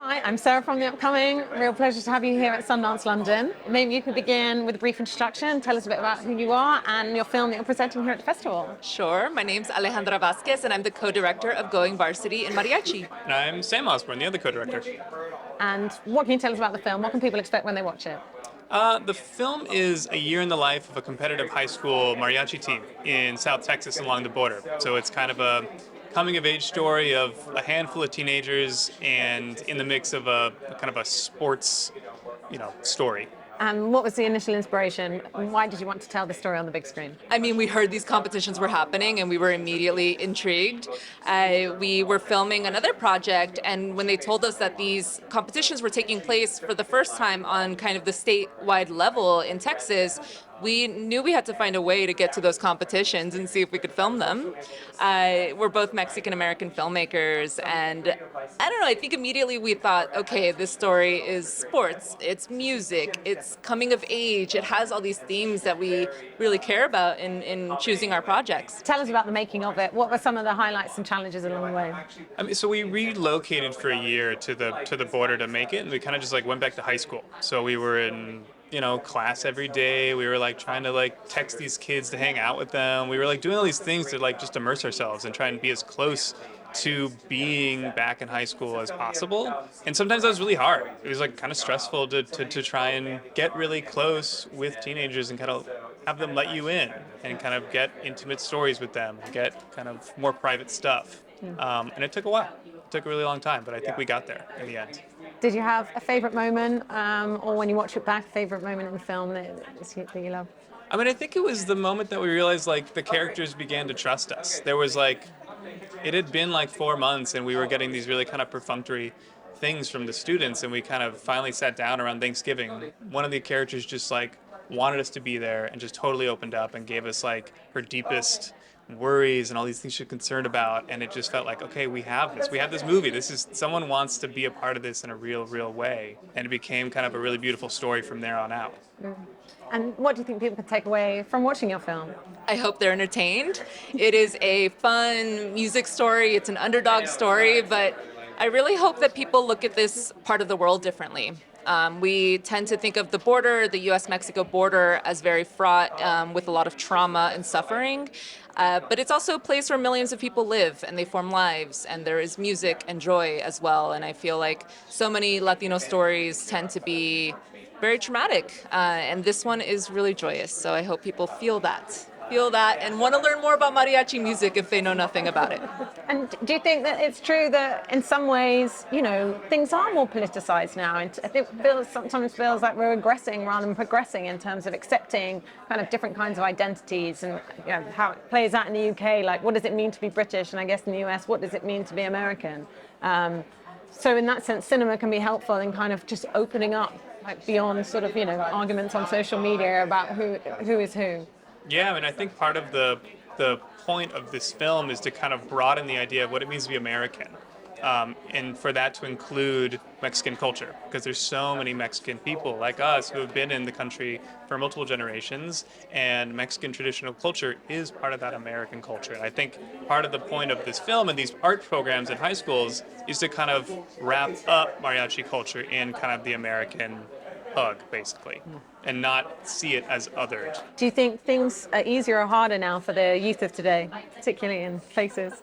Hi, I'm Sarah from The Upcoming. Real pleasure to have you here at Sundance London. Maybe you could begin with a brief introduction, tell us a bit about who you are and your film that you're presenting here at the festival. Sure. My name's Alejandra Vasquez, and I'm the co-director of Going Varsity in Mariachi. And I'm Sam Osborn, the other co-director. And what can you tell us about the film? What can people expect when they watch it? The film is a year in the life of a competitive high school mariachi team in South Texas along the border. So it's kind of a coming-of-age story of a handful of teenagers and in the mix of a kind of a sports, story. And what was the initial inspiration? Why did you want to tell the story on the big screen? I mean, we heard these competitions were happening, and we were immediately intrigued. We were filming another project, and when they told us that these competitions were taking place for the first time on kind of the statewide level in Texas, we knew we had to find a way to get to those competitions and see if we could film them. We're both Mexican-American filmmakers, and I don't know, I think immediately we thought, okay, this story is sports, it's music, it's coming of age, it has all these themes that we really care about in choosing our projects. Tell us about the making of it. What were some of the highlights and challenges along the way? So we relocated for a year to the border to make it, and we kind of just went back to high school. So we were in class every day. We were trying to text these kids to hang out with them. We were doing all these things to just immerse ourselves and try and be as close to being back in high school as possible. And sometimes that was really hard. It was kind of stressful to try and get really close with teenagers and kind of have them let you in and kind of get intimate stories with them, get kind of more private stuff. And it took a while. It took a really long time, but I think we got there in the end. Did you have a favourite moment, or when you watch it back, a favourite moment in the film that you love? I mean, I think it was the moment that we realized the characters began to trust us. There was it had been 4 months and we were getting these really kind of perfunctory things from the students, and we kind of finally sat down around Thanksgiving. One of the characters just wanted us to be there and just totally opened up and gave us her deepest worries and all these things she's concerned about, and it just felt okay, we have this movie, someone wants to be a part of this in a real way, and it became kind of a really beautiful story from there on out. And what do you think people can take away from watching your film? I hope they're entertained. It is a fun music story, it's an underdog story, but I really hope that people look at this part of the world differently. We tend to think of the border, the US-Mexico border, as very fraught with a lot of trauma and suffering. But it's also a place where millions of people live and they form lives, and there is music and joy as well. And I feel like so many Latino stories tend to be very traumatic, and this one is really joyous. So I hope people feel that and want to learn more about mariachi music if they know nothing about it. And do you think that it's true that in some ways, things are more politicized now? And I think sometimes feels like we're regressing rather than progressing in terms of accepting kind of different kinds of identities, and how it plays out in the UK. What does it mean to be British? And I guess in the US, what does it mean to be American? So in that sense, cinema can be helpful in kind of just opening up beyond sort of, arguments on social media about who is who. Yeah, I mean, I think part of the point of this film is to kind of broaden the idea of what it means to be American, and for that to include Mexican culture, because there's so many Mexican people like us who have been in the country for multiple generations, and Mexican traditional culture is part of that American culture. And I think part of the point of this film and these art programs in high schools is to kind of wrap up mariachi culture in kind of the American hug, basically, and not see it as othered. Do you think things are easier or harder now for the youth of today, particularly in places?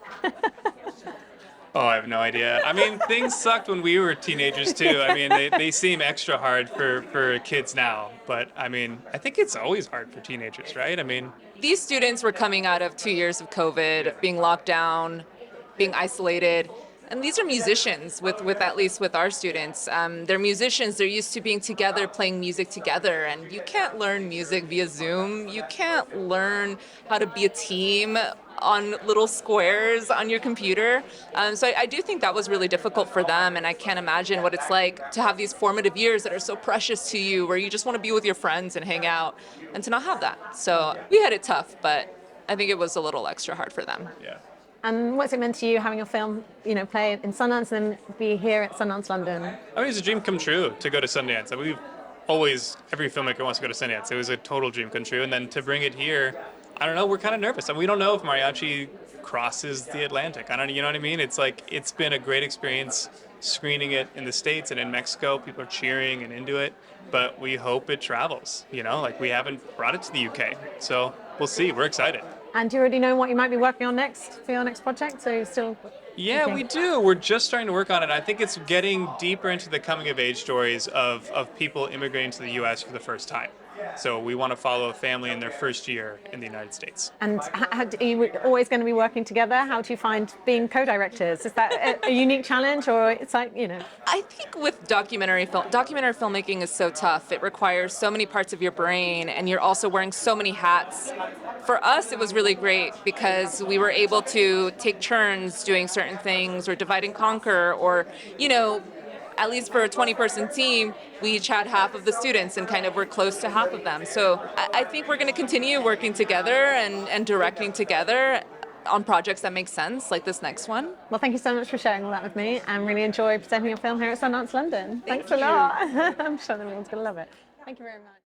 Oh, I have no idea. I mean, things sucked when we were teenagers too. I mean, they seem extra hard for kids now. But I mean, I think it's always hard for teenagers, right? I mean, These students were coming out of 2 years of COVID, being locked down, being isolated. And these are musicians, with at least with our students. They're musicians. They're used to being together, playing music together. And you can't learn music via Zoom. You can't learn how to be a team on little squares on your computer. So I do think that was really difficult for them. And I can't imagine what it's like to have these formative years that are so precious to you, where you just want to be with your friends and hang out, and to not have that. So we had it tough, but I think it was a little extra hard for them. yeah. And what's it meant to you having your film, play in Sundance and then be here at Sundance London? I mean, it's a dream come true to go to Sundance. I mean, every filmmaker wants to go to Sundance. It was a total dream come true. And then to bring it here, I don't know, we're kind of nervous. I mean, we don't know if mariachi crosses the Atlantic. You know what I mean? It's it's been a great experience screening it in the States and in Mexico. People are cheering and into it, but we hope it travels. Like we haven't brought it to the UK, so we'll see. We're excited. And do you already know what you might be working on next for your next project? So you're still Yeah, thinking? we do. We're just starting to work on it. I think it's getting deeper into the coming of age stories of people immigrating to the US for the first time. So we want to follow a family in their first year in the United States. And are you always going to be working together? How do you find being co-directors? Is that a unique challenge, or it's like, I think with documentary filmmaking is so tough. It requires so many parts of your brain, and you're also wearing so many hats. For us, it was really great because we were able to take turns doing certain things, or divide and conquer, or, at least for a 20-person team, we each had half of the students and kind of were close to half of them. So I think we're going to continue working together and directing together on projects that make sense, like this next one. Well, thank you so much for sharing all that with me, and really enjoy presenting your film here at Sundance London. Thanks a lot. I'm sure everyone's going to love it. Thank you very much.